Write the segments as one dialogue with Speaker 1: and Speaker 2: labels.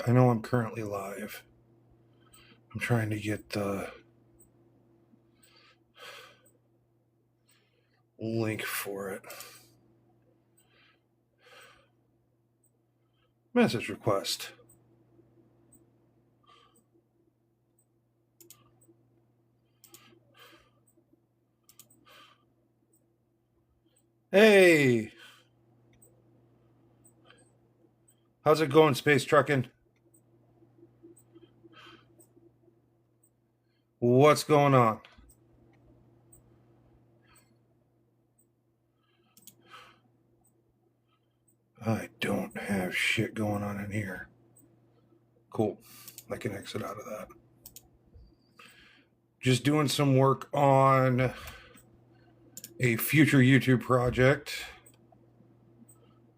Speaker 1: I know I'm currently live. I'm trying to get the link for it. Message request. Hey! How's it going, Space Truckin'? What's going on? I don't have shit going on in here. Cool. I can exit out of that. Just doing some work on a future YouTube project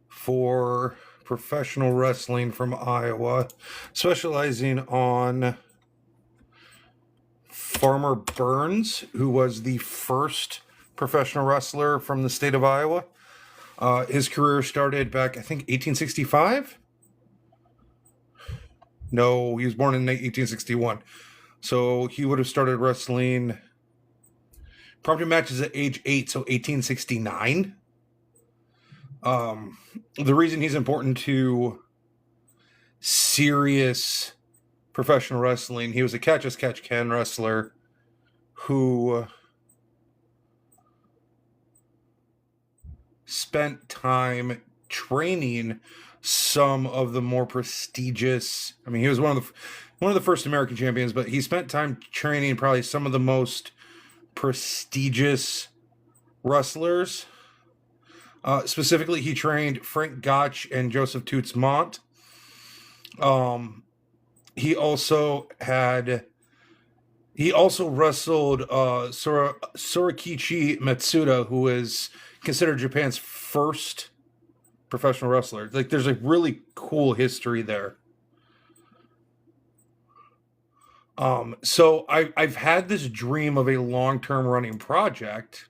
Speaker 1: for professional wrestling from Iowa, specializing on Farmer Burns, who was the first professional wrestler from the state of Iowa. His career started back, I think, 1865? No, he was born in 1861. So he would have started wrestling probably matches at age 8, so 1869. The reason he's important to serious professional wrestling, he was a catch-as-catch-can wrestler who spent time training some of the more prestigious. I mean, he was one of the first American champions, but he spent time training probably some of the most prestigious wrestlers. Specifically, he trained Frank Gotch and Joseph Toots Montt. He also wrestled Sorikichi Matsuda, who is considered Japan's first professional wrestler. Like, there's a really cool history there. So I've had this dream of a long-term running project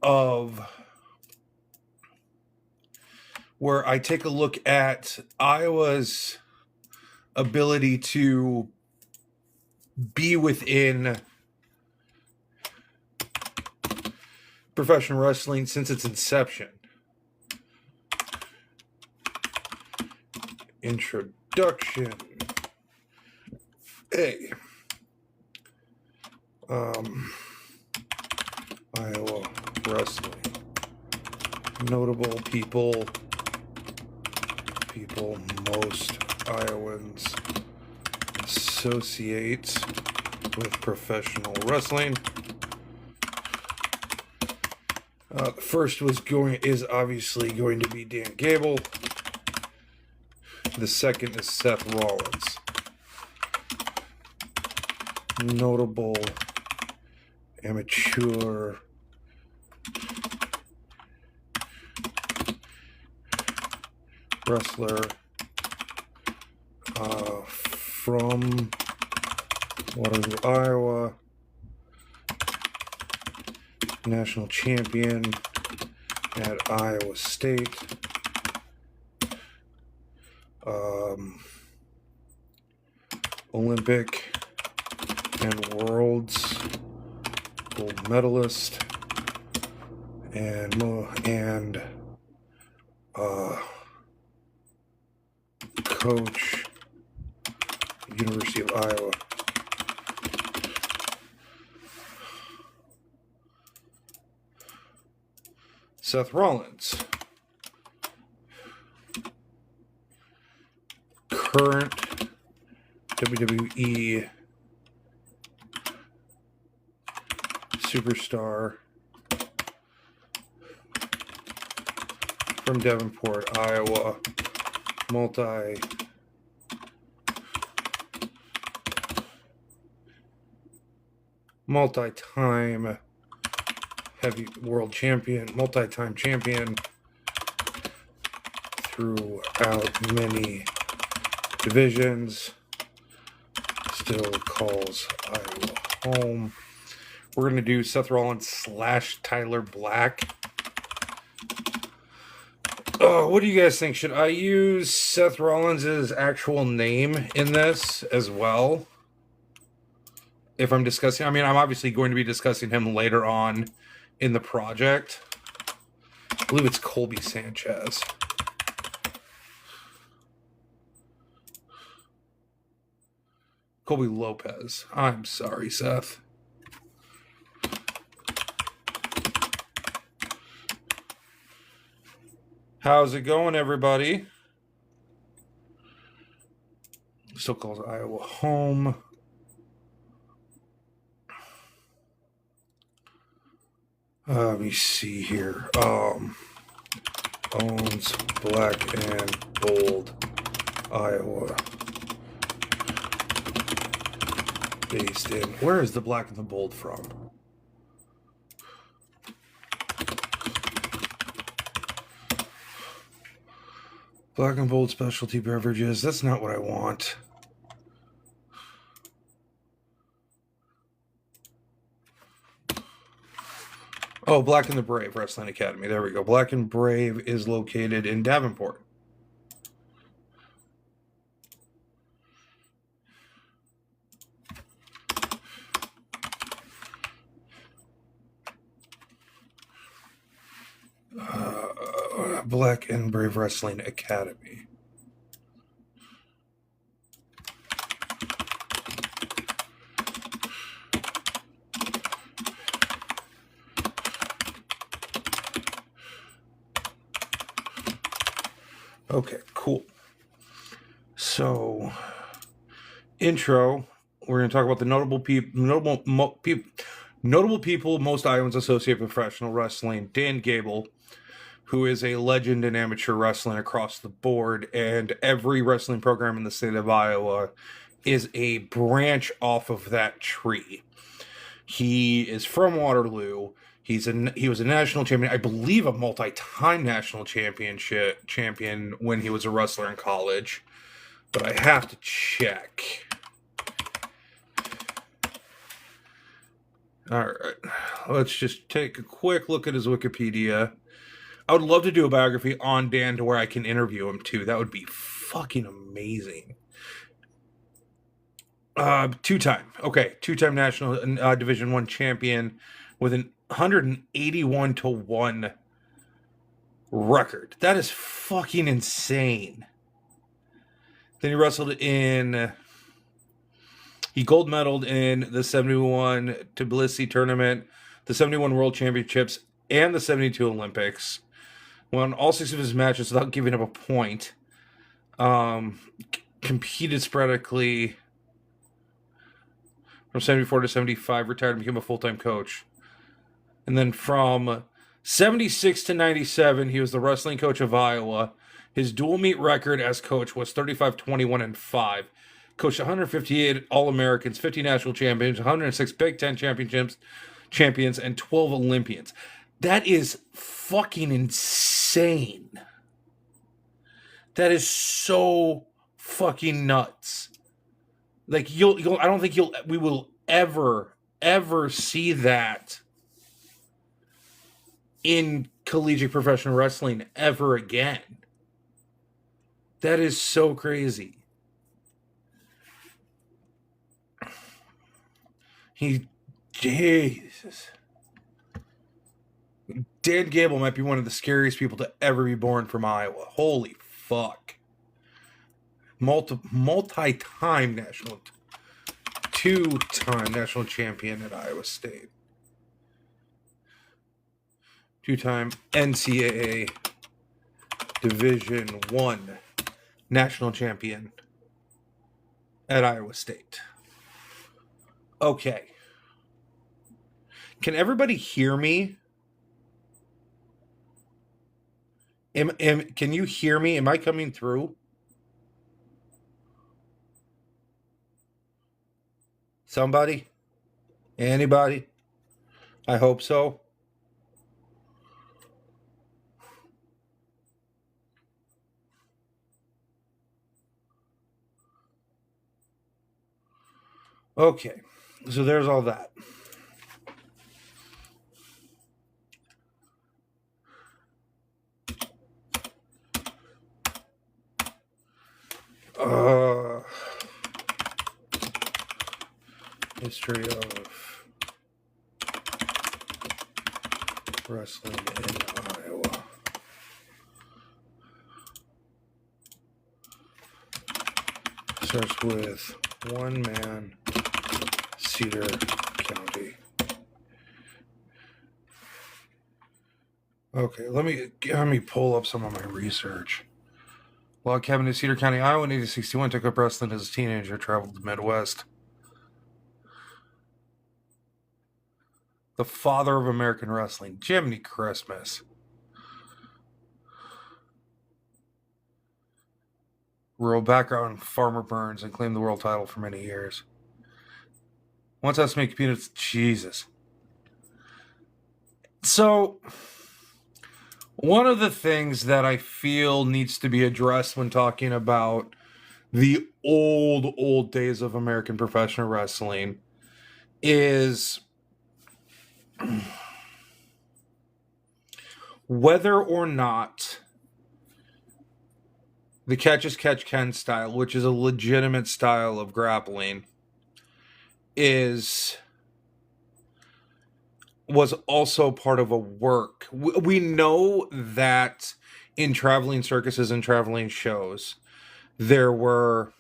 Speaker 1: of where I take a look at Iowa's ability to be within professional wrestling since its inception. Introduction. Hey. Iowa wrestling. Notable people most Iowans associate with professional wrestling. The first is obviously going to be Dan Gable. The second is Seth Rollins. Notable amateur wrestler from Waterloo, Iowa. National champion at Iowa State. Olympic and World's gold medalist, and coach, University of Iowa. Seth Rollins, current WWE superstar from Davenport, Iowa, multi-time heavy world champion, multi-time champion throughout many divisions, still calls Iowa home. We're going to do Seth Rollins / Tyler Black. What do you guys think? Should I use Seth Rollins' actual name in this as well? If I'm discussing, I mean, I'm obviously going to be discussing him later on in the project. I believe it's Colby Sanchez. Colby Lopez. I'm sorry, Seth. How's it going, everybody? Still calls Iowa home. Let me see here. Owns black and bold Iowa. Based in. Where is the black and the bold from? Black and bold specialty beverages. That's not what I want. Oh, Black and the Brave Wrestling Academy. There we go. Black and Brave is located in Davenport. Black and Brave Wrestling Academy. Okay, cool. So, intro. We're going to talk about the notable people most Iowans associate with professional wrestling. Dan Gable, who is a legend in amateur wrestling across the board, and every wrestling program in the state of Iowa is a branch off of that tree. He is from Waterloo. He was a national champion, I believe a multi-time national champion when he was a wrestler in college, but I have to check. All right, let's just take a quick look at his Wikipedia. I would love to do a biography on Dan to where I can interview him too. That would be fucking amazing. Two-time national Division I champion with an 181-1 record. That is fucking insane. Then he wrestled in. He gold medaled in the 71 Tbilisi tournament, the 71 World Championships, and the 72 Olympics. Won all 6 of his matches without giving up a point. Competed sporadically from 74 to 75, retired and became a full-time coach. And then from 76 to 97, he was the wrestling coach of Iowa. His dual meet record as coach was 35-21-5. Coached 158 All-Americans, 50 national champions, 106 Big Ten champions, and 12 Olympians. That is fucking insane. That is so fucking nuts. Like I don't think we will ever see that in collegiate professional wrestling ever again. That is so crazy. Jesus. Dan Gable might be one of the scariest people to ever be born from Iowa. Holy fuck. Multi-time national, 2-time national champion at Iowa State. 2-time NCAA Division I national champion. at Iowa State. Okay. Can everybody hear me? Can you hear me? Am I coming through? Somebody? Anybody? I hope so. Okay. So there's all that. History of wrestling in Iowa. Starts with one man, Cedar County. Okay, let me pull up some of my research. Log cabin in Cedar County, Iowa in 1861, took up wrestling as a teenager, traveled to the Midwest. The father of American wrestling, Jiminy Christmas. Rural background, Farmer Burns, and claimed the world title for many years. Once estimated competed, Jesus. So, one of the things that I feel needs to be addressed when talking about the old days of American professional wrestling is whether or not the catch as catch can style, which is a legitimate style of grappling, was also part of a work. We know that in traveling circuses and traveling shows, there were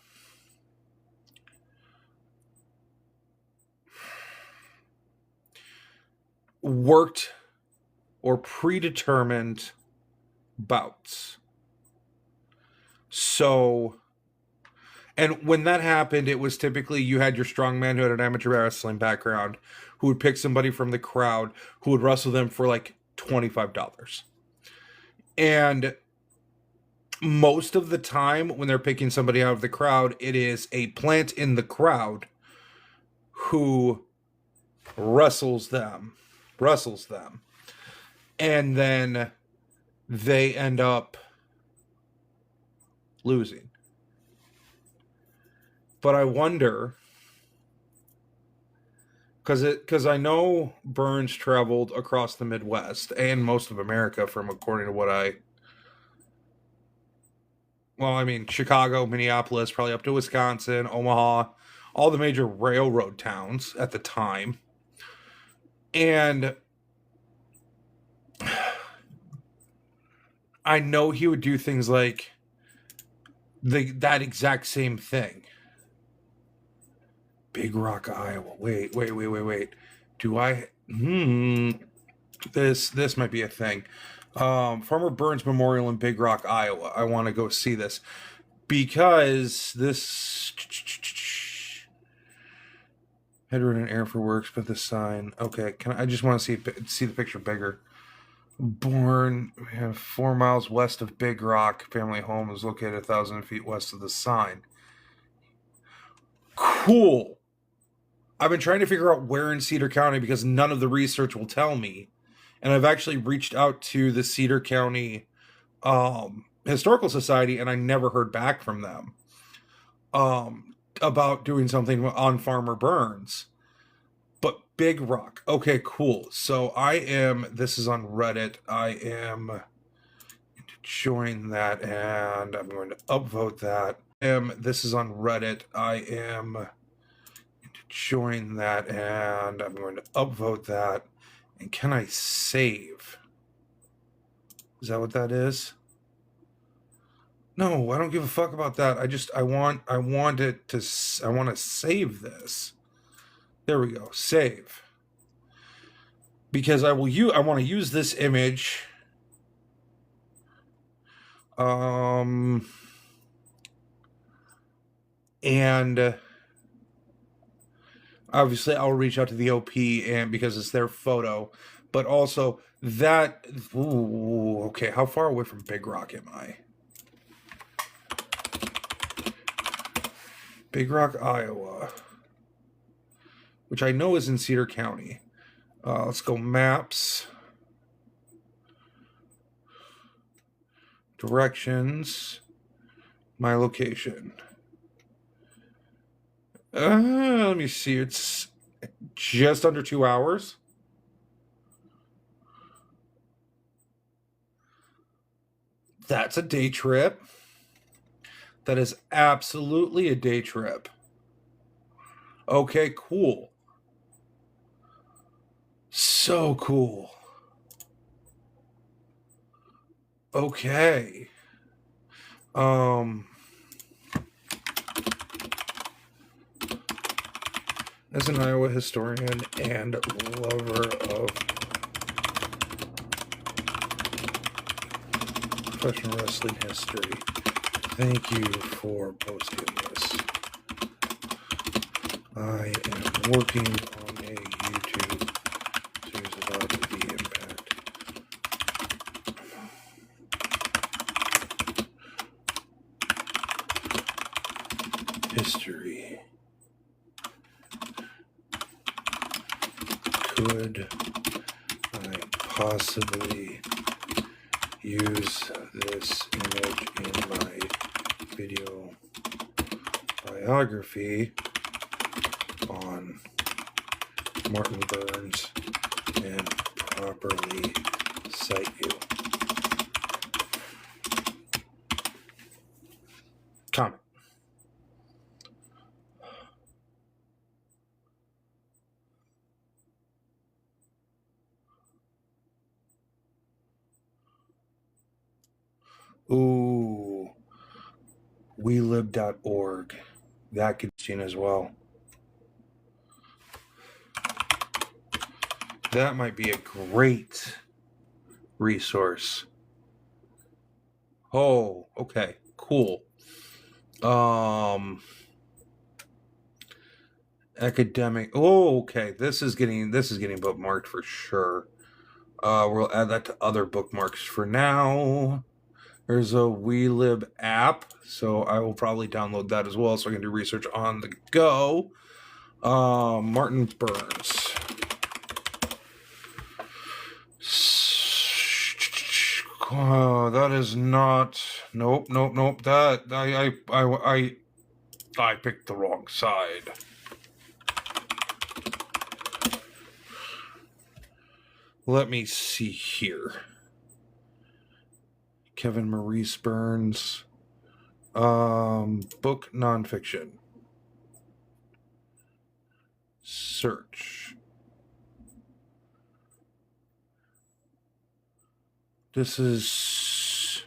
Speaker 1: worked or predetermined bouts. So, and when that happened, it was typically you had your strongman who had an amateur wrestling background who would pick somebody from the crowd who would wrestle them for like $25. And most of the time when they're picking somebody out of the crowd, it is a plant in the crowd who wrestles them. And then they end up losing. But I wonder, because I know Burns traveled across the Midwest and most of America from according to what Chicago, Minneapolis, probably up to Wisconsin, Omaha, all the major railroad towns at the time. And I know he would do things like that exact same thing. Big Rock, Iowa. Wait. Do I? This might be a thing. Farmer Burns Memorial in Big Rock, Iowa. I want to go see this because this headroom and air for works, but the sign. Okay, I just want to see the picture bigger. Born 4 miles west of Big Rock. Family home is located 1,000 feet west of the sign. Cool. I've been trying to figure out where in Cedar County because none of the research will tell me. And I've actually reached out to the Cedar County Historical Society, and I never heard back from them about doing something on Farmer Burns. But Big Rock. Okay, cool. So this is on Reddit. I am going to join that, and I'm going to upvote that. This is on Reddit. I am going to join that, and I'm going to upvote that. And can I save? Is that what that is? No, I don't give a fuck about that. I want to save this. There we go. Save. Because I want to use this image. And obviously I'll reach out to the OP and because it's their photo, but also that, ooh, okay, how far away from Big Rock am I? Big Rock, Iowa, which I know is in Cedar County. Let's go maps, directions, my location. Let me see. It's just under 2 hours. That's a day trip. That is absolutely a day trip. Okay, cool. So cool. Okay. As an Iowa historian and lover of professional wrestling history, thank you for posting this. I am working on a YouTube series about the Impact. History. Could I possibly use this image in my video biography on Martin Burns and properly cite you? Comment. Ooh, welib.org. That could be seen as well. That might be a great resource. Oh, okay, cool. Academic. Oh, okay. This is getting bookmarked for sure. We'll add that to other bookmarks for now. There's a WeLib app, so I will probably download that as well so I can do research on the go. Martin Burns. That is not. Nope. That I picked the wrong side. Let me see here. Kevin Maurice Burns. Book nonfiction. Search. This is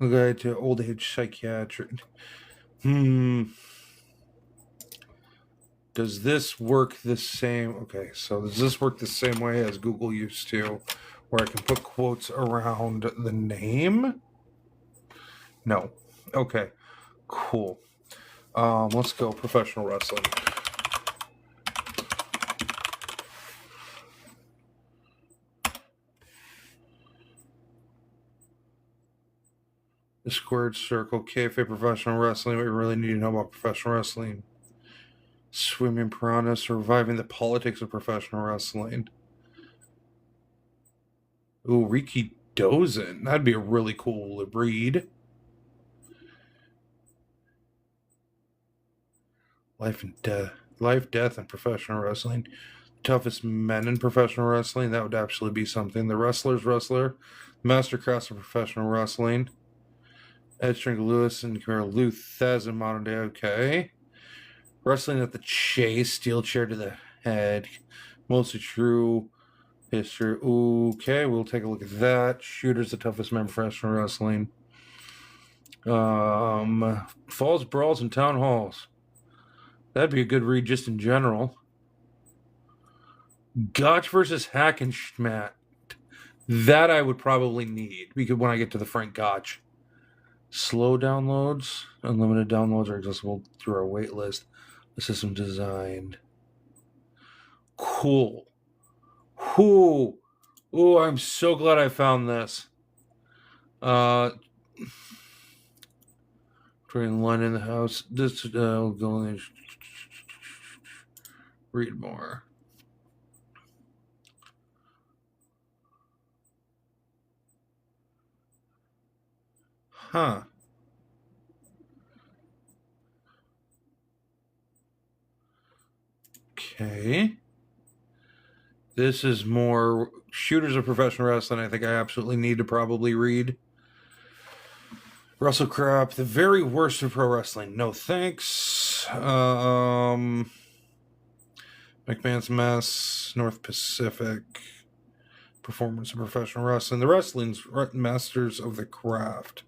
Speaker 1: Guide to Old Age Psychiatric. Does this work the same? Okay, so does this work the same way as Google used to, where I can put quotes around the name? No. Okay, cool. Let's go professional wrestling. The squared circle, kayfabe professional wrestling. What you really need to know about professional wrestling. Swimming piranha, surviving the politics of professional wrestling. Ooh, Riki Dozen. That'd be a really cool read. Life, death, and professional wrestling. Toughest men in professional wrestling. That would actually be something. The Wrestler's Wrestler. Masterclass of Professional Wrestling. Ed String Lewis and Lou Thez in modern day. Okay. Wrestling at the Chase. Steel chair to the head. Mostly true history. Okay, we'll take a look at that. Shooter's the toughest man in professional wrestling. Falls, brawls, and town halls. That'd be a good read just in general. Gotch versus Hackenschmidt. That I would probably need because when I get to the Frank Gotch. Slow downloads, unlimited downloads are accessible through our wait list. The system designed. Cool. Ooh. Ooh, I'm so glad I found this. Train line in the house. This go in. Read more. Huh. Okay. This is more Shooters of Professional Wrestling. I think I absolutely need to probably read. Russell Crop, The Very Worst of Pro Wrestling. No thanks. McMahon's Mess, North Pacific, Performance of Professional Wrestling, The Wrestling's Masters of the Craft,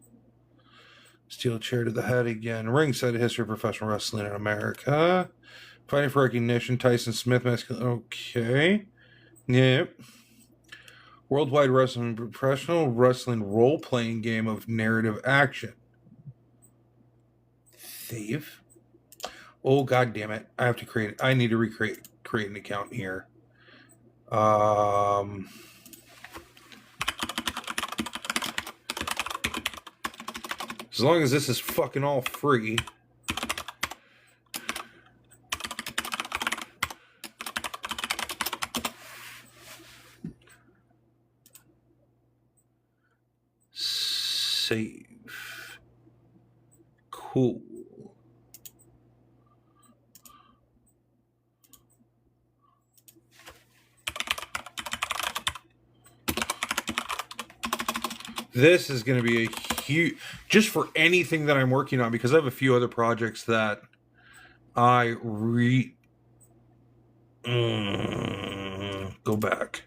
Speaker 1: Steel Chair to the Head again, Ringside History of Professional Wrestling in America, Fighting for Recognition, Tyson Smith, okay, yep. Worldwide Wrestling, Professional Wrestling Role-Playing Game of Narrative Action. Save. Oh, god damn it. I have to create, I need to create an account here. As long as this is fucking all free. Save. Cool. This is going to be a huge, just for anything that I'm working on, because I have a few other projects that I go back.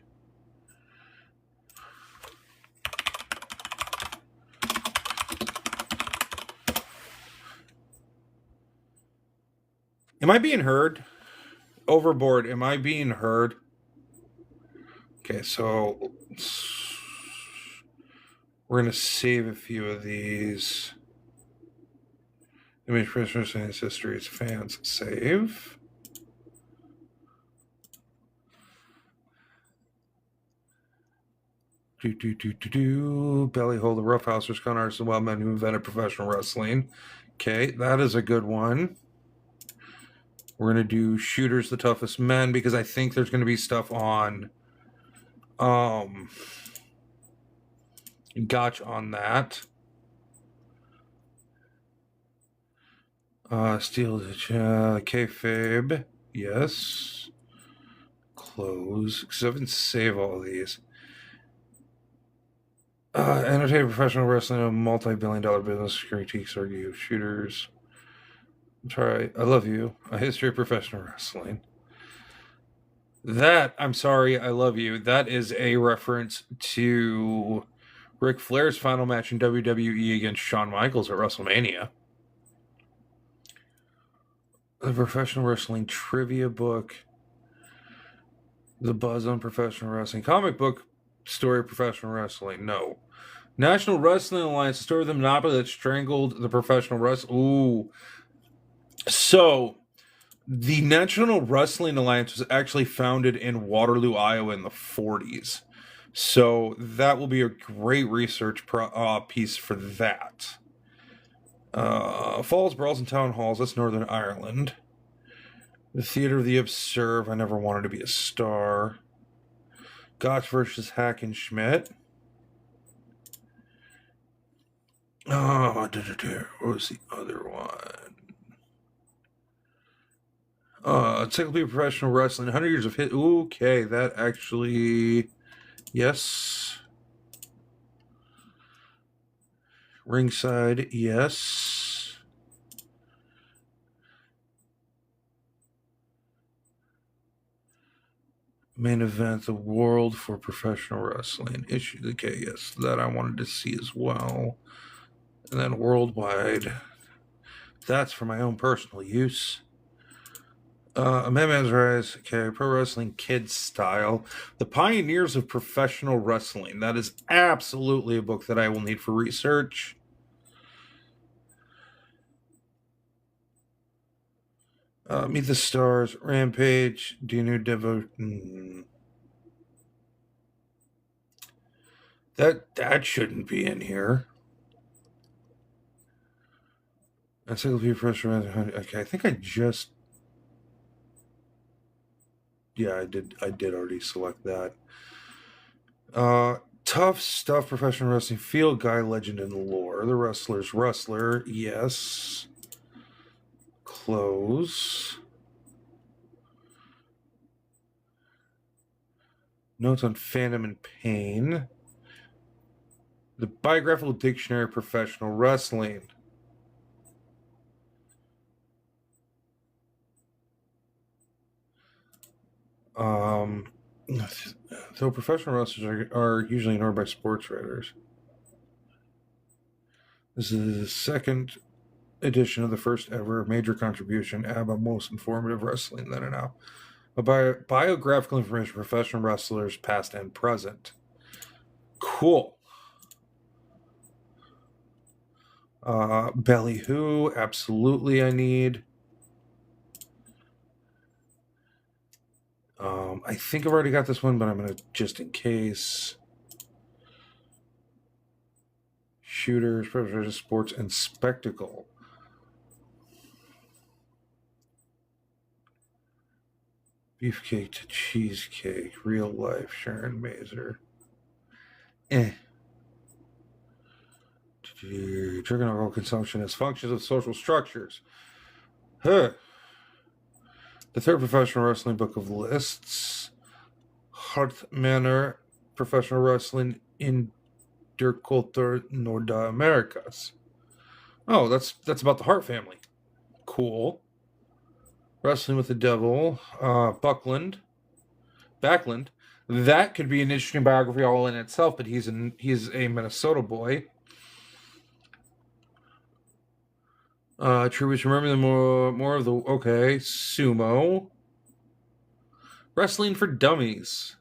Speaker 1: Am I being heard? Overboard, am I being heard? Okay, so we're going to save a few of these. Image Christmas and Histories fans. Save. Belly Hole, the Roughhousers, con artists, and wild men who invented professional wrestling. Okay, that is a good one. We're going to do Shooters, the Toughest Men, because I think there's going to be stuff on Gotch on that. Steel Kayfabe. Yes. Close. Because I haven't saved all of these. Annotated Professional Wrestling, a multi-billion-dollar business, critiques, argue, Shooters. I'm sorry, I love you. A history of professional wrestling. That, I'm sorry, I love you. That is a reference to Ric Flair's final match in WWE against Shawn Michaels at WrestleMania. The Professional Wrestling Trivia Book. The Buzz on Professional Wrestling. Comic book story of professional wrestling. No. National Wrestling Alliance, the story of the monopoly that strangled the professional wrestling. Ooh. So, the National Wrestling Alliance was actually founded in Waterloo, Iowa in the 40s. So, that will be a great research piece for that. Falls, Brawls, and Town Halls, that's Northern Ireland. The Theater of the Absurd, I never wanted to be a star. Gotch versus Hackenschmidt. Oh, what was the other one? Encyclopedia of Professional Wrestling, 100 Years of Hit. Okay, that actually... Yes. Ringside, yes. Main event, the World for Professional Wrestling. Issue, okay, yes, that I wanted to see as well. And then worldwide. That's for my own personal use. A Madman's Rise, okay, Pro Wrestling Kids Style. The Pioneers of Professional Wrestling. That is absolutely a book that I will need for research. Meet the Stars, Rampage, Dinu Devo. That shouldn't be in here. Encyclopedia Professional. Okay, I think I just. Yeah, I did already select that. Tough Stuff, Professional Wrestling, Field Guy, Legend and Lore. The Wrestler's Wrestler, yes. Close. Notes on Fandom and Pain. The Biographical Dictionary of Professional Wrestling. Though professional wrestlers are usually ignored by sports writers. This is the second edition of the first ever major contribution, ABBA Most Informative Wrestling Then and Now. A biographical information for professional wrestlers, past and present. Cool. Belly Who, absolutely I need. I think I've already got this one, but I'm going to, just in case. Shooters, professional sports, and spectacle. Beefcake to cheesecake, real life, Sharon Mazer. Drug and alcohol consumption as functions of social structures. Huh. The third professional wrestling book of lists. Hart Manor, Professional Wrestling in Der Kultur Nordamerikas. Oh, that's about the Hart family. Cool. Wrestling with the Devil. Backlund. That could be an interesting biography all in itself, but he's a Minnesota boy. Tributes. Remember the more of the sumo. Wrestling for Dummies.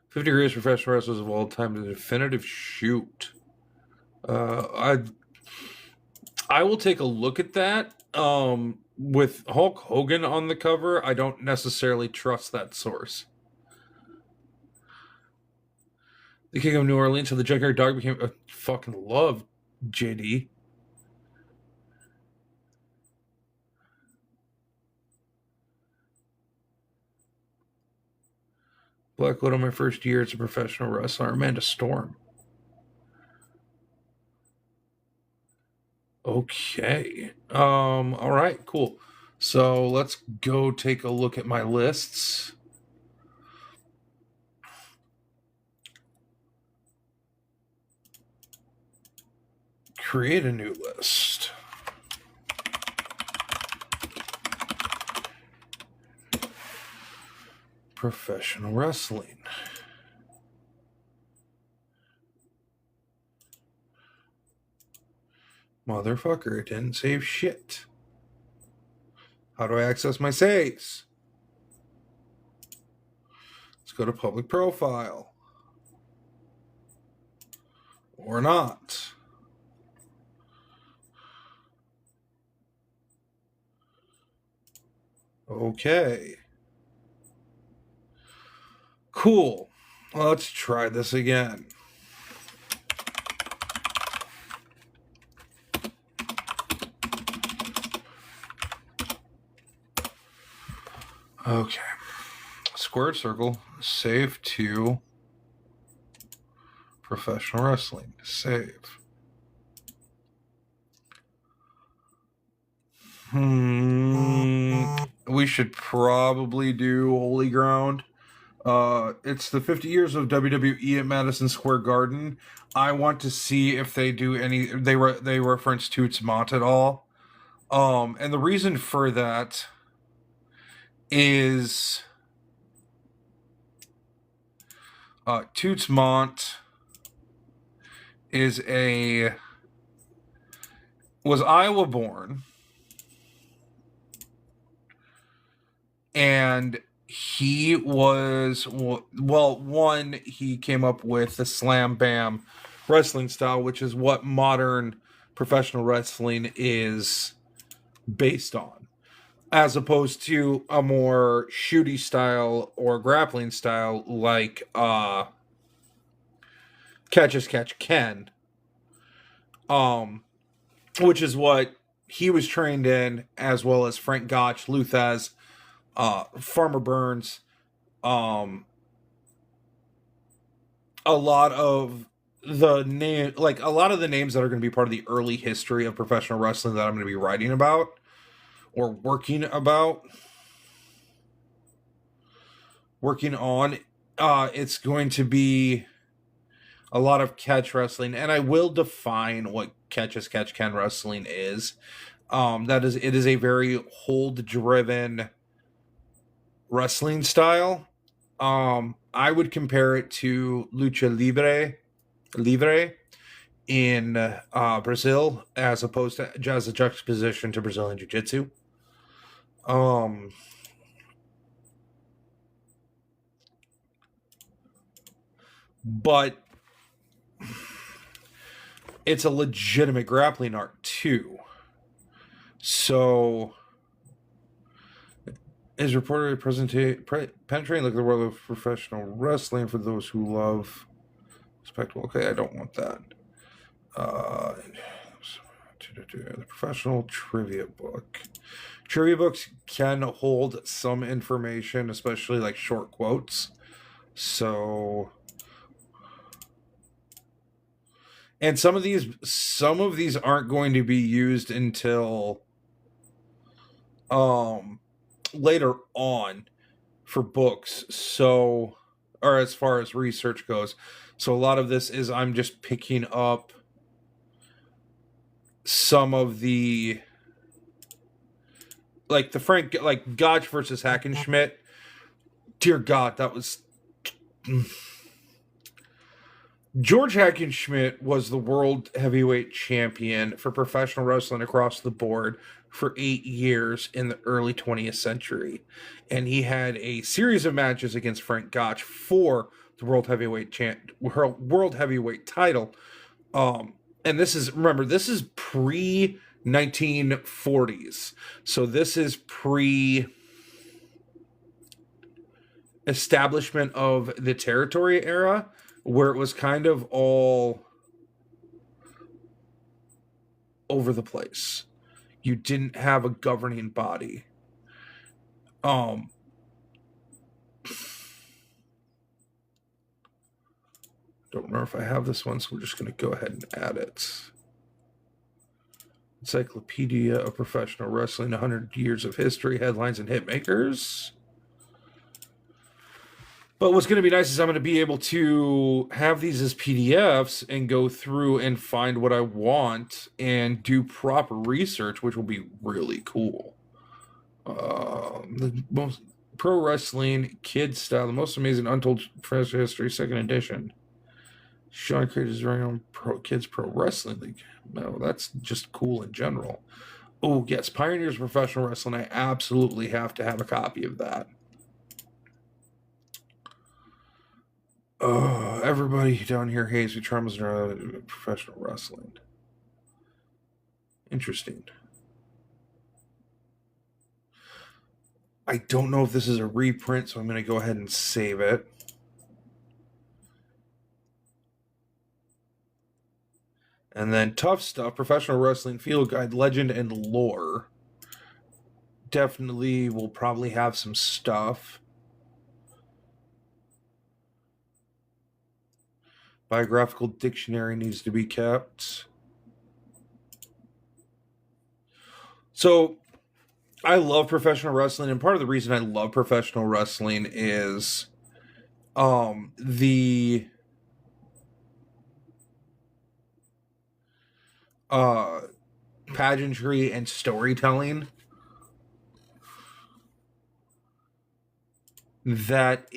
Speaker 1: 50 greatest professional wrestlers of all time. The definitive shoot. I will take a look at that. With Hulk Hogan on the cover, I don't necessarily trust that source. The King of New Orleans, so the Junkyard Dog became a fucking love JD. Black Widow, my first year as a professional wrestler. Amanda Storm. Okay. All right, cool. So let's go take a look at my lists. Create a new list. Professional wrestling. Motherfucker, it didn't save shit. How do I access my saves? Let's go to public profile. Or not. Okay. Cool. Let's try this again. Okay. Squared circle. Save to professional wrestling. Save. We should probably do Holy Ground. It's the 50 years of WWE at Madison Square Garden. I want to see if they do any. They reference Toots Mont at all. And the reason for that is Toots Mont was Iowa born. And he was, well, one, he came up with the slam bam wrestling style, which is what modern professional wrestling is based on, as opposed to a more shooty style or grappling style like catch as catch can, which is what he was trained in, as well as Frank Gotch, Luthaz, Farmer Burns, um, a lot of the name, like a lot of the names that are going to be part of the early history of professional wrestling that I'm going to be writing about or working on. It's going to be a lot of catch wrestling, and I will define what catch as catch can wrestling is. It is a very hold driven wrestling style. I would compare it to lucha libre in Brazil, as opposed to as a juxtaposition to Brazilian jiu-jitsu. But it's a legitimate grappling art too. So is reportedly penetrating like the world of professional wrestling for those who love spectacle. Okay, I don't want that. The professional trivia book. Trivia books can hold some information, especially like short quotes. So, and some of these aren't going to be used until later on for books. So, or as far as research goes. So a lot of this is I'm just picking up some of the, like the Frank, like Gotch versus Hackenschmidt. Dear God, that was George Hackenschmidt was the world heavyweight champion for professional wrestling across the board for 8 years in the early 20th century. And he had a series of matches against Frank Gotch for the world heavyweight title. And this is, remember, this is pre 1940s. So this is pre establishment of the territory era, where it was kind of all over the place. You didn't have a governing body. Don't remember if I have this one, so we're just going to go ahead and add it. Encyclopedia of Professional Wrestling, 100 Years of History, Headlines and Hitmakers. But what's going to be nice is I'm going to be able to have these as PDFs and go through and find what I want and do proper research, which will be really cool. The most pro wrestling kid style, the most amazing untold professional history, second edition. Sean created his very own kids pro wrestling league. No, that's just cool in general. Oh yes, Pioneers of Professional Wrestling. I absolutely have to have a copy of that. Everybody down here hates me. Traumas in professional wrestling. Interesting. I don't know if this is a reprint, so I'm going to go ahead and save it. And then Tough Stuff, Professional Wrestling Field Guide, Legend and Lore. Definitely will probably have some stuff. Biographical dictionary needs to be kept. So I love professional wrestling, and part of the reason I love professional wrestling is the pageantry and storytelling that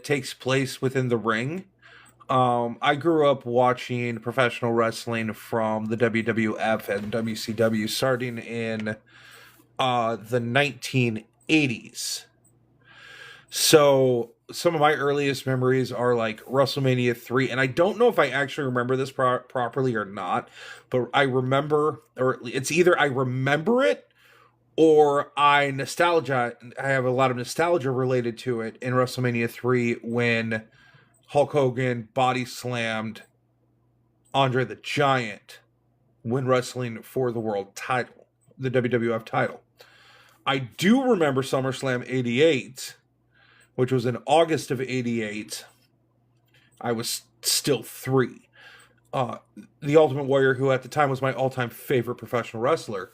Speaker 1: takes place within the ring. I grew up watching professional wrestling from the WWF and WCW, starting in the 1980s. So some of my earliest memories are like WrestleMania 3, and I don't know if I actually remember this properly or not, but I remember, or it's either I remember it or I have a lot of nostalgia related to it in WrestleMania 3 when Hulk Hogan body slammed Andre the Giant when wrestling for the world title, the WWF title. I do remember SummerSlam 88, which was in August of 88. I was still 3. The Ultimate Warrior, who at the time was my all-time favorite professional wrestler,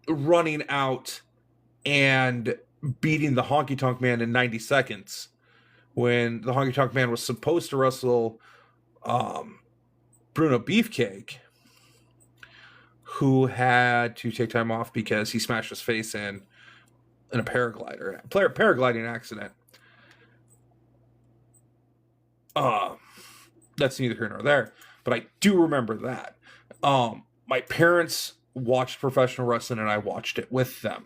Speaker 1: running out and beating the Honky Tonk Man in 90 seconds when the Honky Tonk Man was supposed to wrestle Bruno Beefcake, who had to take time off because he smashed his face in a paragliding accident. That's neither here nor there, but I do remember that. My parents watched professional wrestling and I watched it with them.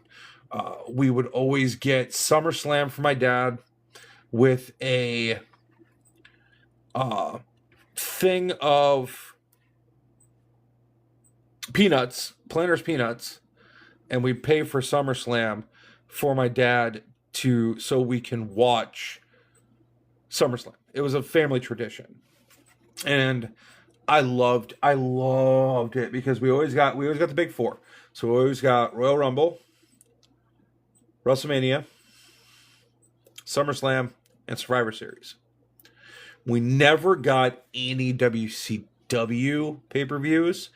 Speaker 1: We would always get SummerSlam for my dad with a thing of peanuts, Planters peanuts, and we pay for SummerSlam for my dad so we can watch SummerSlam. It was a family tradition, and I loved it because we always got the big four. So we always got Royal Rumble, WrestleMania, SummerSlam, and Survivor Series. We never got any WCW pay-per-views.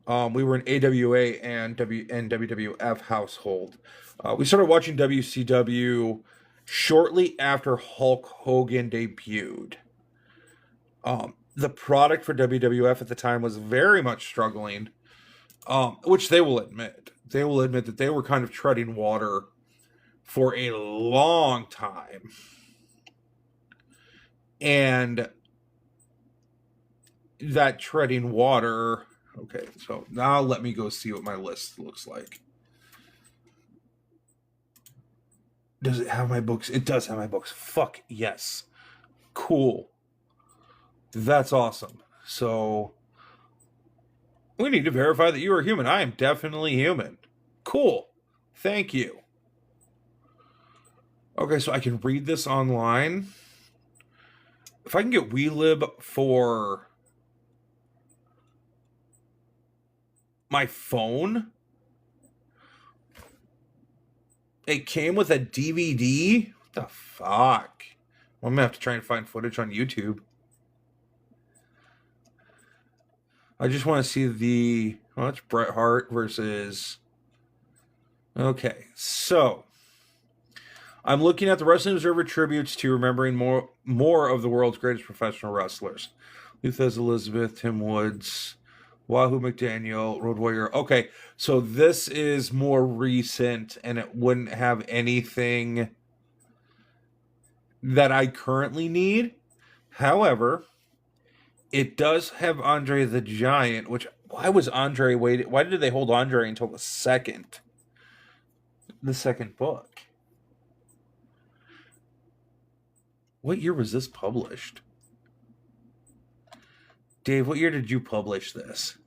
Speaker 1: We were an AWA and WWF household. We started watching WCW shortly after Hulk Hogan debuted. The product for WWF at the time was very much struggling, which they will admit. They will admit that they were kind of treading water for a long time. And that treading water... Okay, so now let me go see what my list looks like. Does it have my books? It does have my books. Fuck yes. Cool. That's awesome. So, we need to verify that you are human. I am definitely human. Cool. Thank you. Okay, so I can read this online. If I can get WeLib for my phone, it came with a DVD. What the fuck? Well, I'm gonna have to try and find footage on YouTube. I just want to see it's Bret Hart versus... Okay, so I'm looking at the Wrestling Observer tributes to remembering more of the world's greatest professional wrestlers. Luthez Elizabeth, Tim Woods, Wahoo McDaniel, Road Warrior. Okay, so this is more recent, and it wouldn't have anything that I currently need. However, it does have Andre the Giant, which... Why was Andre waiting? Why did they hold Andre until the second book? What year was this published? Dave, what year did you publish this?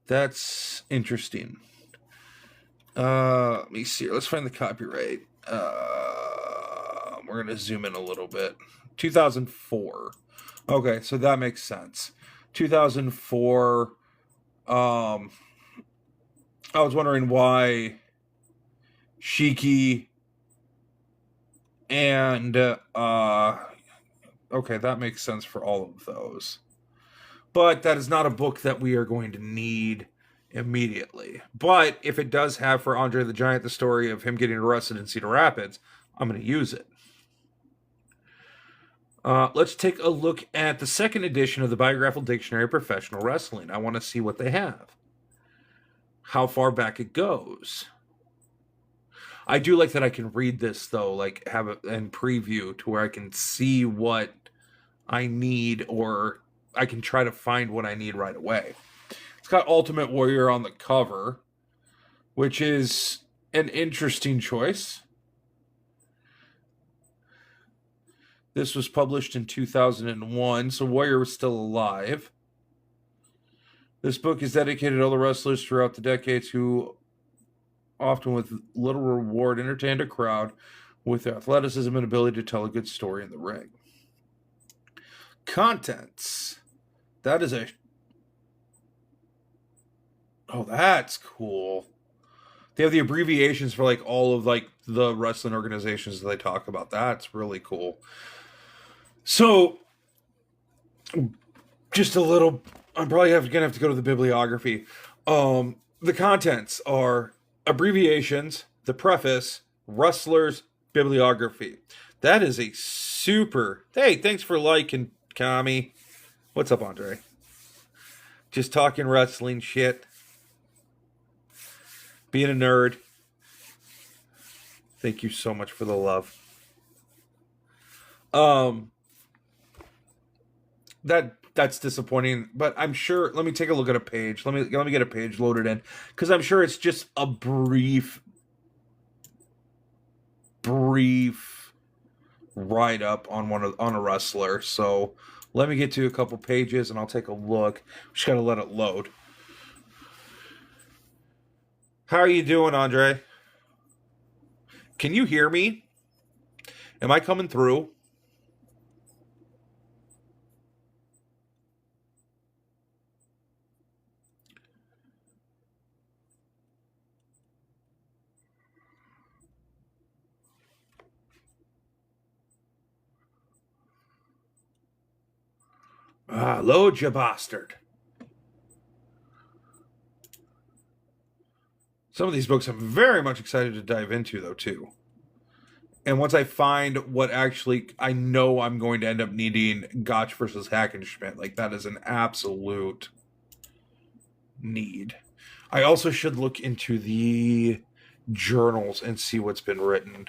Speaker 1: That's interesting. Let me see. Let's find the copyright. We're going to zoom in a little bit. 2004. Okay, so that makes sense. 2004. I was wondering why Shiki and okay, that makes sense for all of those. But that is not a book that we are going to need immediately. But if it does have for Andre the Giant the story of him getting arrested in Cedar Rapids, I'm going to use it. Let's take a look at the second edition of the Biographical Dictionary of Professional Wrestling. I want to see what they have. How far back it goes. I do like that I can read this, though, like have it in preview to where I can see what I need or I can try to find what I need right away. It's got Ultimate Warrior on the cover, which is an interesting choice. This was published in 2001, so Warrior was still alive. This book is dedicated to all the wrestlers throughout the decades who, often with little reward, entertained a crowd with their athleticism and ability to tell a good story in the ring. Contents. That is a... Oh, that's cool. They have the abbreviations for like all of like the wrestling organizations that they talk about. That's really cool. So, just a little... I'm probably gonna have to go to the bibliography. The contents are abbreviations, the preface, wrestlers, bibliography. That is a super... Hey, thanks for liking, Kami. What's up, Andre? Just talking wrestling shit. Being a nerd. Thank you so much for the love. That's disappointing, but I'm sure. Let me take a look at a page. Let me get a page loaded in, because I'm sure it's just a brief write up on a wrestler. So let me get to a couple pages and I'll take a look. Just gotta let it load. How are you doing, Andre? Can you hear me? Am I coming through? Load you bastard. Some of these books I'm very much excited to dive into, though, too. And once I find what actually I know I'm going to end up needing, Gotch versus Hackenschmidt, like that is an absolute need. I also should look into the journals and see what's been written.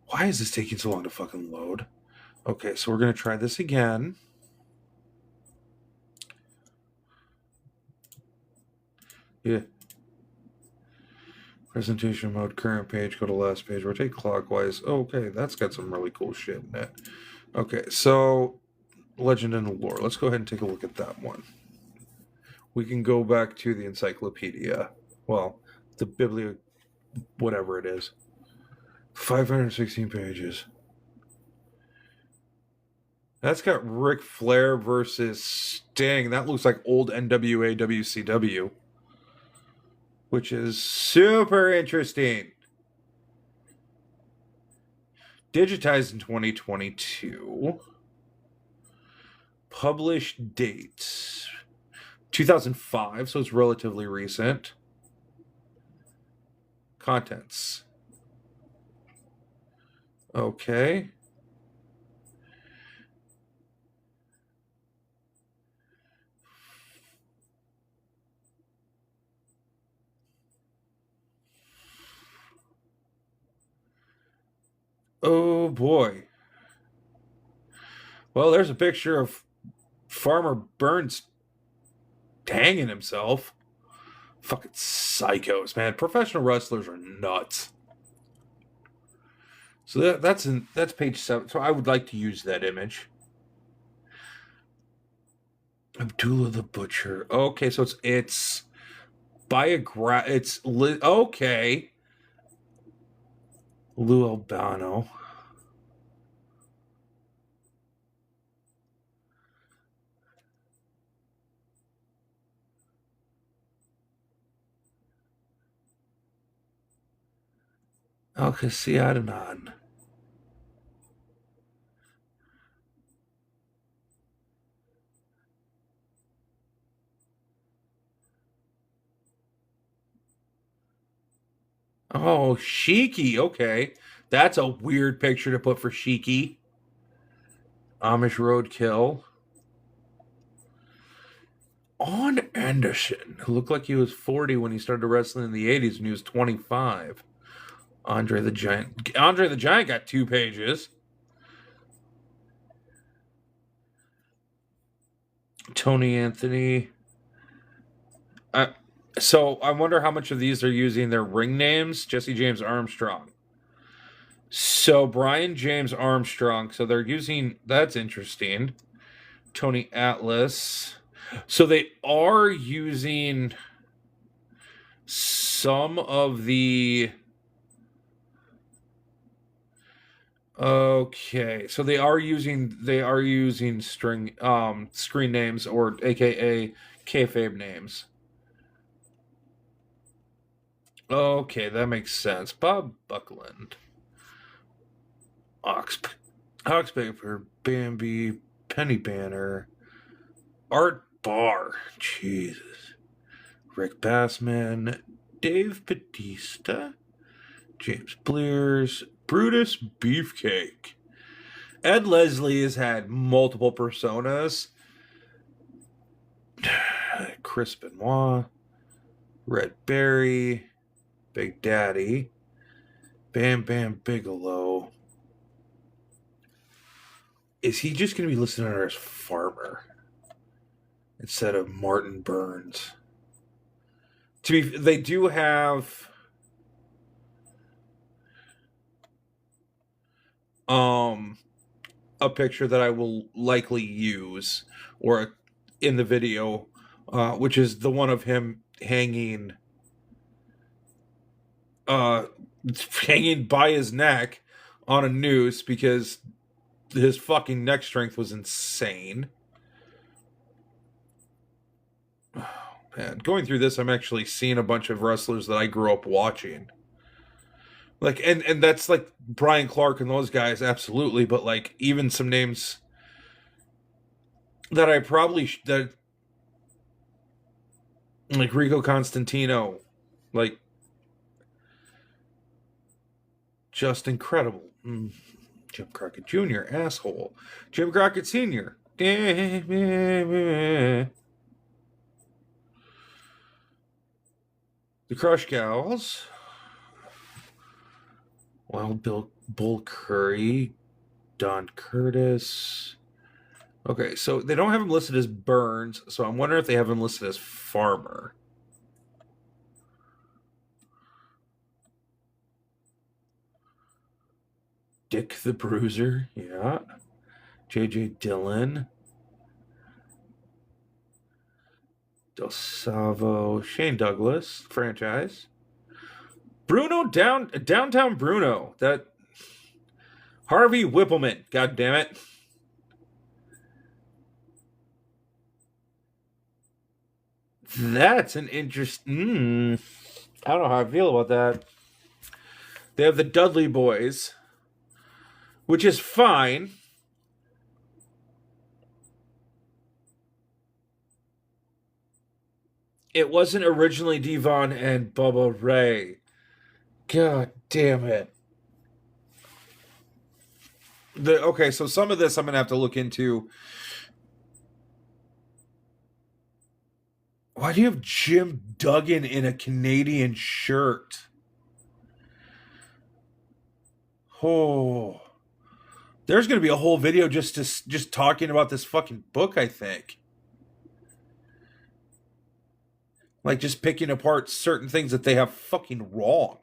Speaker 1: Why is this taking so long to fucking load? Okay, so we're going to try this again. Yeah. Presentation mode, current page, go to last page, rotate clockwise. Okay, that's got some really cool shit in it. Okay, so Legend and Lore. Let's go ahead and take a look at that one. We can go back to the encyclopedia. Well, the biblio... whatever it is. 516 pages. That's got Ric Flair versus Sting. That looks like old NWA WCW. Which is super interesting. Digitized in 2022. Published date 2005, so it's relatively recent. Contents. Okay. Oh boy. Well, there's a picture of Farmer Burns hanging himself. Fucking psychos, man. Professional wrestlers are nuts. So that's page 7. So I would like to use that image. Abdullah the Butcher. Okay, so it's okay. Lou Albano. Okay, see Adnan. Oh, Sheiky. Okay. That's a weird picture to put for Sheiky. Amish Roadkill. On Anderson, who looked like he was 40 when he started wrestling in the 80s when he was 25. Andre the Giant. Andre the Giant got 2 pages. Tony Anthony. So I wonder how much of these are using their ring names. Jesse James Armstrong. So Brian James Armstrong. So they're using. That's interesting. Tony Atlas. So they are using some of the. Okay, so they are using screen names, or AKA kayfabe names. Okay, that makes sense. Bob Buckland, Oxpaper, Bambi, Penny Banner, Art Barr, Jesus, Rick Bassman, Dave Bautista, James Blears, Brutus Beefcake. Ed Leslie has had multiple personas. Chris Benoit, Red Berry, Big Daddy, Bam Bam Bigelow. Is he just going to be listed under as Farmer instead of Martin Burns? They do have a picture that I will likely use or in the video, which is the one of him hanging by his neck on a noose because his fucking neck strength was insane. Oh, man, going through this, I'm actually seeing a bunch of wrestlers that I grew up watching. Like, and that's like Brian Clark and those guys, absolutely. But like, even some names that I probably that like Rico Constantino, like just incredible. Jim Crockett Jr., asshole. Jim Crockett Sr. The Crush Gals. Wild Bull Curry. Don Curtis. Okay, so they don't have him listed as Burns, so I'm wondering if they have him listed as Farmer. Dick the Bruiser, yeah. J.J. Dillon. Del Salvo. Shane Douglas, franchise. Bruno Downtown Bruno. That Harvey Whippleman, god damn it. That's an interesting. I don't know how I feel about that. They have the Dudley Boys, which is fine. It wasn't originally Devon and Bubba Ray. God damn it. Okay, so some of this I'm going to have to look into. Why do you have Jim Duggan in a Canadian shirt? Oh. There's going to be a whole video just talking about this fucking book, I think. Like, just picking apart certain things that they have fucking wrong.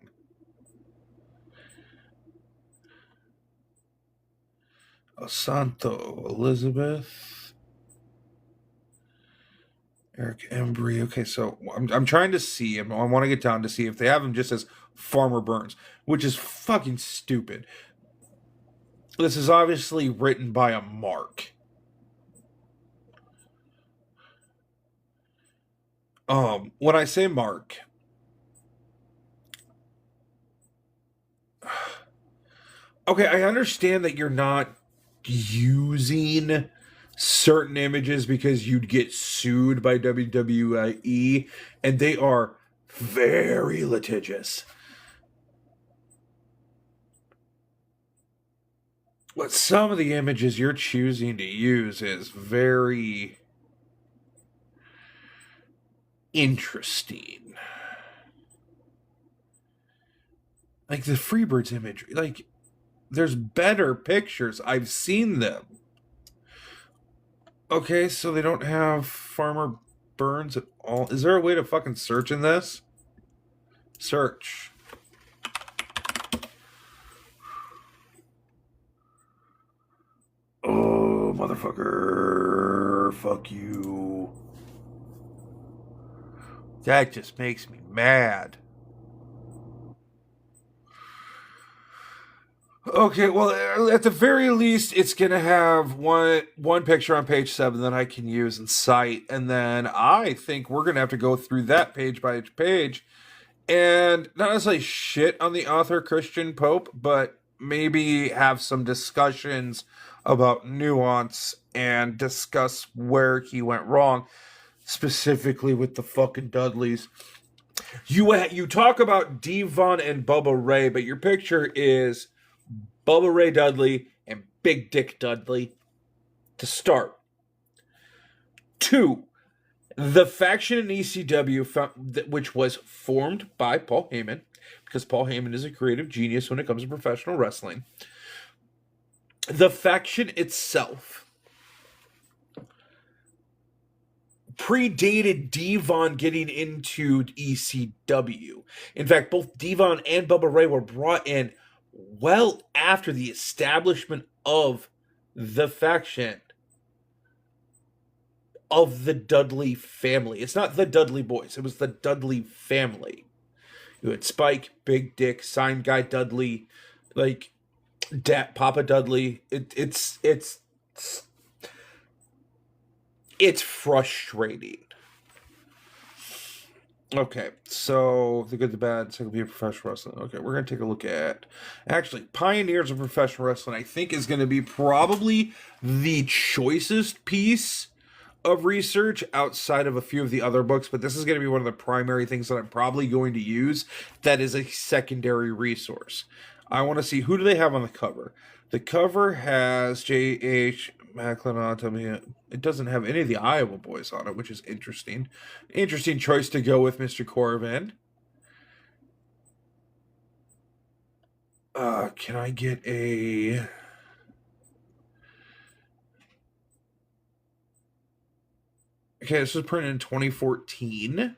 Speaker 1: Santo, Elizabeth, Eric Embry. Okay, so I'm trying to see him. I want to get down to see if they have him just as Farmer Burns, which is fucking stupid. This is obviously written by a Mark. When I say Mark, okay, I understand that you're not using certain images because you'd get sued by WWE, and they are very litigious. But some of the images you're choosing to use is very interesting. Like the Freebirds imagery, there's better pictures. I've seen them. Okay, so they don't have Farmer Burns at all. Is there a way to fucking search in this? Search. Oh, motherfucker. Fuck you. That just makes me mad. Okay, well, at the very least, it's gonna have one picture on page 7 that I can use and cite, and then I think we're gonna have to go through that page by page, and not necessarily shit on the author Christian Pope, but maybe have some discussions about nuance and discuss where he went wrong, specifically with the fucking Dudleys. You talk about Devon and Bubba Ray, but your picture is Bubba Ray Dudley and Big Dick Dudley to start. 2. The faction in ECW, which was formed by Paul Heyman, because Paul Heyman is a creative genius when it comes to professional wrestling. The faction itself predated Devon getting into ECW. In fact, both Devon and Bubba Ray were brought in well after the establishment of the faction of the Dudley family. It's not the Dudley boys, it was the Dudley family. You had Spike, Big Dick, Sign Guy Dudley, like Papa Dudley. It's frustrating. Okay, so the good, the bad, encyclopedia of professional wrestling. Okay, we're gonna take a look at actually Pioneers of Professional Wrestling. I think is going to be probably the choicest piece of research outside of a few of the other books, but this is going to be one of the primary things that I'm probably going to use that is a secondary resource. I want to see, who do they have on the cover. The cover has J.H. Macklin on. It doesn't have any of the Iowa boys on it, which is interesting. Interesting choice to go with Mr. Corbin. Can I get a... Okay, this was printed in 2014.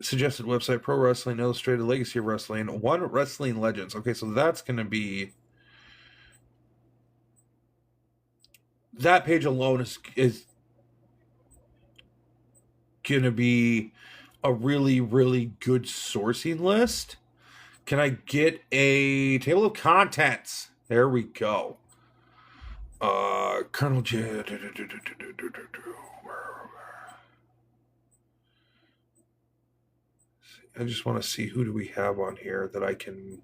Speaker 1: Suggested website, Pro Wrestling Illustrated, Legacy of Wrestling, One Wrestling Legends. Okay, so that's going to be... That page alone is going to be a really, really good sourcing list. Can I get a table of contents? There we go. Colonel J. I just want to see, who do we have on here that I can...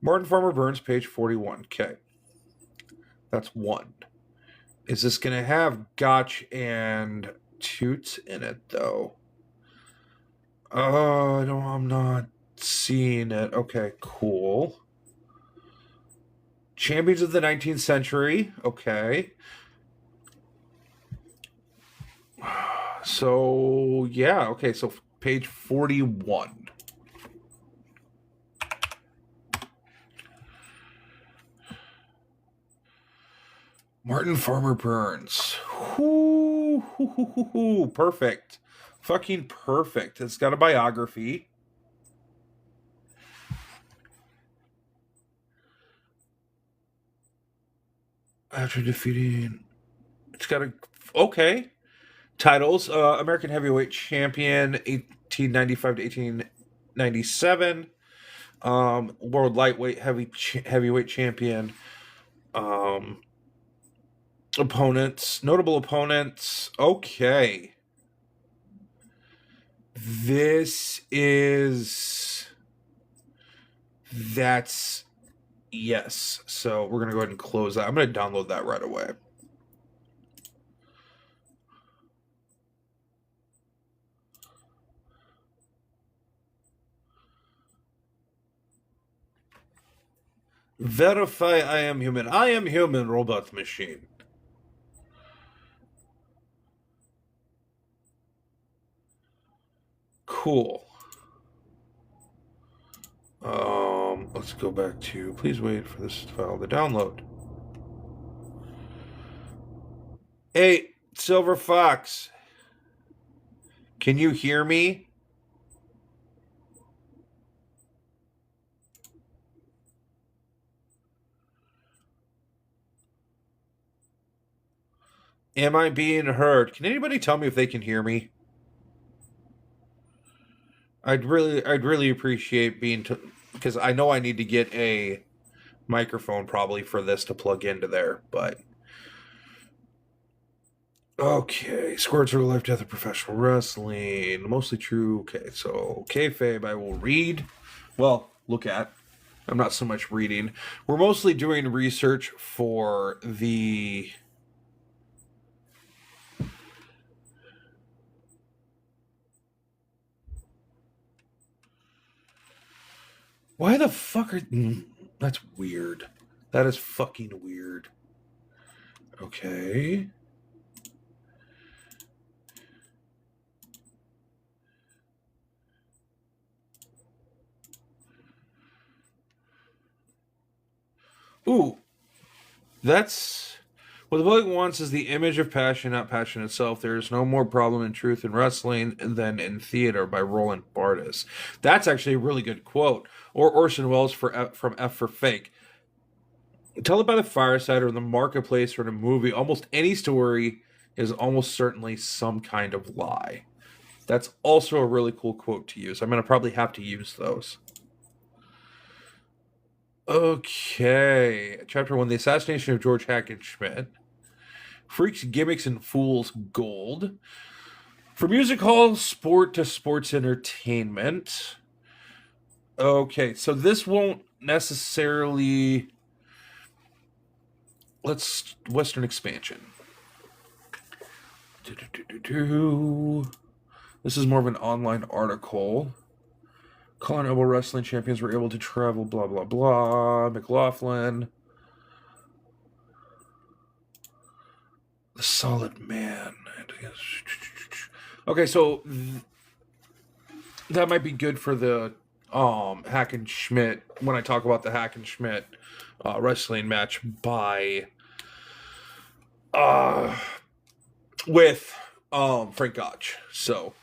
Speaker 1: Martin Farmer Burns, page 41. Okay. That's 1. Is this going to have Gotch and Toots in it, though? No, I'm not seeing it. Okay, cool. Champions of the 19th Century. Okay. So, yeah. Okay, so page 41. Martin Farmer Burns. Perfect. Fucking perfect. It's got a biography. After defeating... It's got a... Okay. Titles. American Heavyweight Champion, 1895 to 1897. World Lightweight Heavyweight Champion. Opponents. Notable opponents. Okay. This is... That's... Yes. So we're going to go ahead and close that. I'm going to download that right away. Verify I am human. I am human, robot machine. Cool. Let's go back to, please wait for this file to download. Hey, Silver Fox, can you hear me? Am I being heard? Can anybody tell me if they can hear me? I'd really appreciate because I know I need to get a microphone probably for this to plug into there, but okay. Squirts are the life death of professional wrestling. Mostly true. Okay, so kayfabe I will read. Well, look at. I'm not so much reading. We're mostly doing research for the. Why the fuck are. That's weird. That is fucking weird. Okay. Ooh, that's what the public wants is the image of passion, not passion itself. There is no more problem in truth in wrestling than in theater by Roland Barthes. That's actually a really good quote. Or Orson Welles from F for Fake. Tell it by the fireside or in the marketplace or in a movie. Almost any story is almost certainly some kind of lie. That's also a really cool quote to use. I'm going to probably have to use those. Okay. Chapter 1 The Assassination of George Hackenschmidt. Freaks, Gimmicks, and Fools Gold. From music hall sport to sports entertainment. Okay, so this won't necessarily. Let's Western expansion. This is more of an online article. Colin Elbow Wrestling champions were able to travel, blah, blah, blah. McLaughlin. The Solid Man. Okay, so that might be good for the Hackenschmidt when I talk about the Hackenschmidt wrestling match by with Frank Gotch. So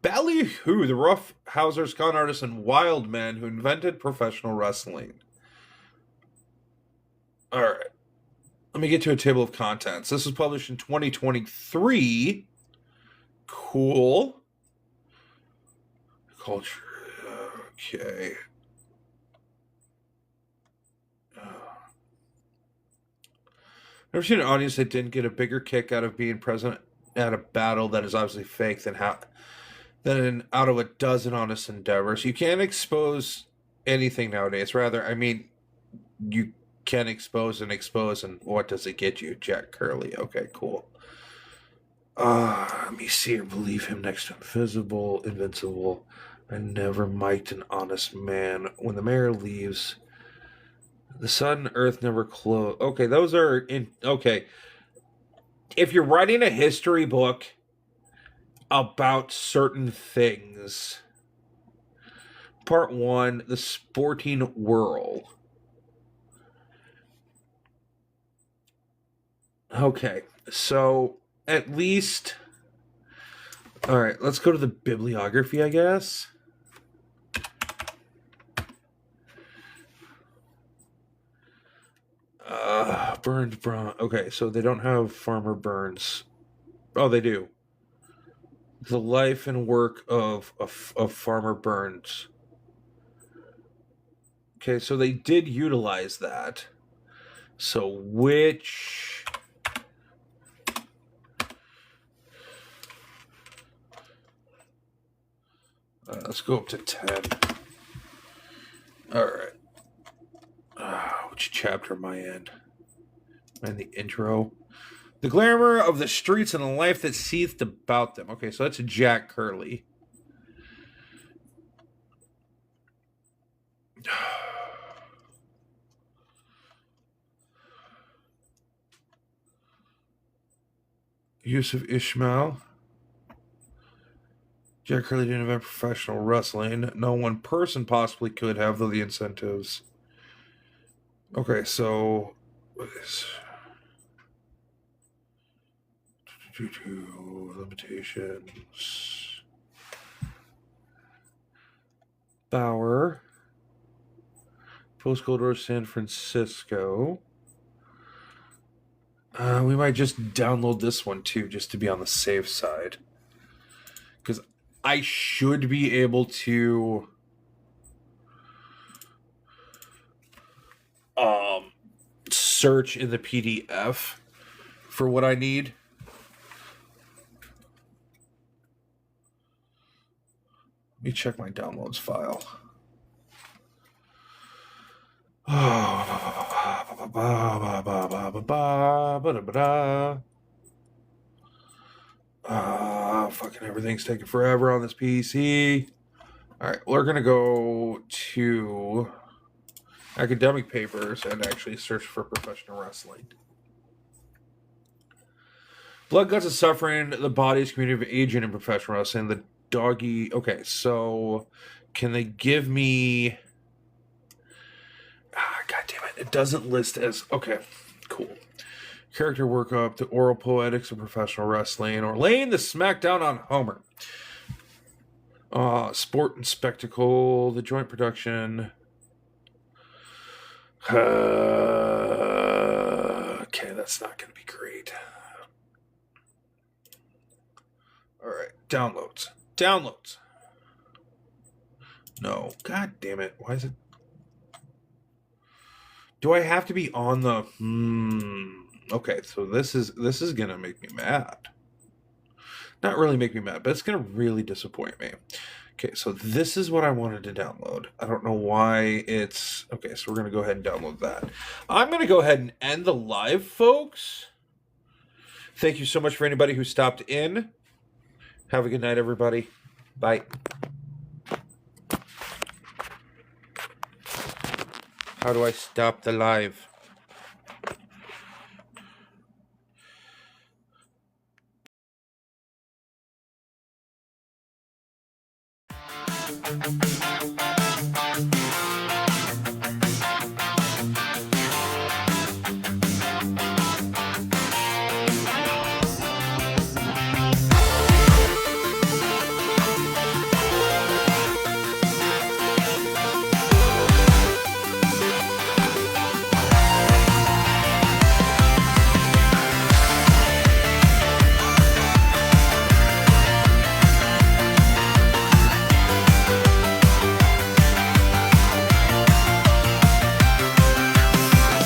Speaker 1: Ballyhoo, the roughhousers, con artists, and wild men who invented professional wrestling. All right. Let me get to a table of contents. This was published in 2023. Cool. Culture. Okay. Never seen an audience that didn't get a bigger kick out of being present at a battle that is obviously fake than out of a dozen honest endeavors. You can't expose anything nowadays. Rather, I mean, you can expose, and what does it get you? Jack Curley. Okay, cool. Let me see or believe him next to Invisible, Invincible. I never mic'd an honest man. When the mayor leaves, the sun and earth never close. Okay, those are in. Okay. If you're writing a history book about certain things, part one, the sporting whirl. Okay, so at least. All right, let's go to the bibliography, I guess. Burns Brown. Okay, so they don't have Farmer Burns. Oh, they do. The life and work of Farmer Burns. Okay, so they did utilize that. So which. Let's go up to 10. All right. Which chapter am I in? And the intro. The glamour of the streets and the life that seethed about them. Okay, so that's Jack Curley. Yusuf Ishmael. Jack Curley didn't invent professional wrestling. No one person possibly could have, though the incentives. Okay, so what is Limitations. Bauer. Post Gold Rush San Francisco. We might just download this one too, just to be on the safe side. Because I should be able to search in the PDF for what I need. Let me check my downloads file. Fucking everything's taking forever on this PC. All right, we're gonna go to academic papers and actually search for professional wrestling. Blood, Guts, and Suffering, the Body's Community of Aging in Professional Wrestling, the Doggy. Okay, so can they give me... God damn it. It doesn't list as... Okay, cool. Character Workup, the Oral Poetics of Professional Wrestling, or laying the smackdown on Homer. Sport and Spectacle, the Joint Production... okay, that's not going to be great. All right, downloads. No, god damn it. Why is it? Do I have to be on the? Okay, so this is going to make me mad. Not really make me mad, but it's going to really disappoint me. Okay, so this is what I wanted to download. I don't know why it's... Okay, so we're going to go ahead and download that. I'm going to go ahead and end the live, folks. Thank you so much for anybody who stopped in. Have a good night, everybody. Bye. How do I stop the live?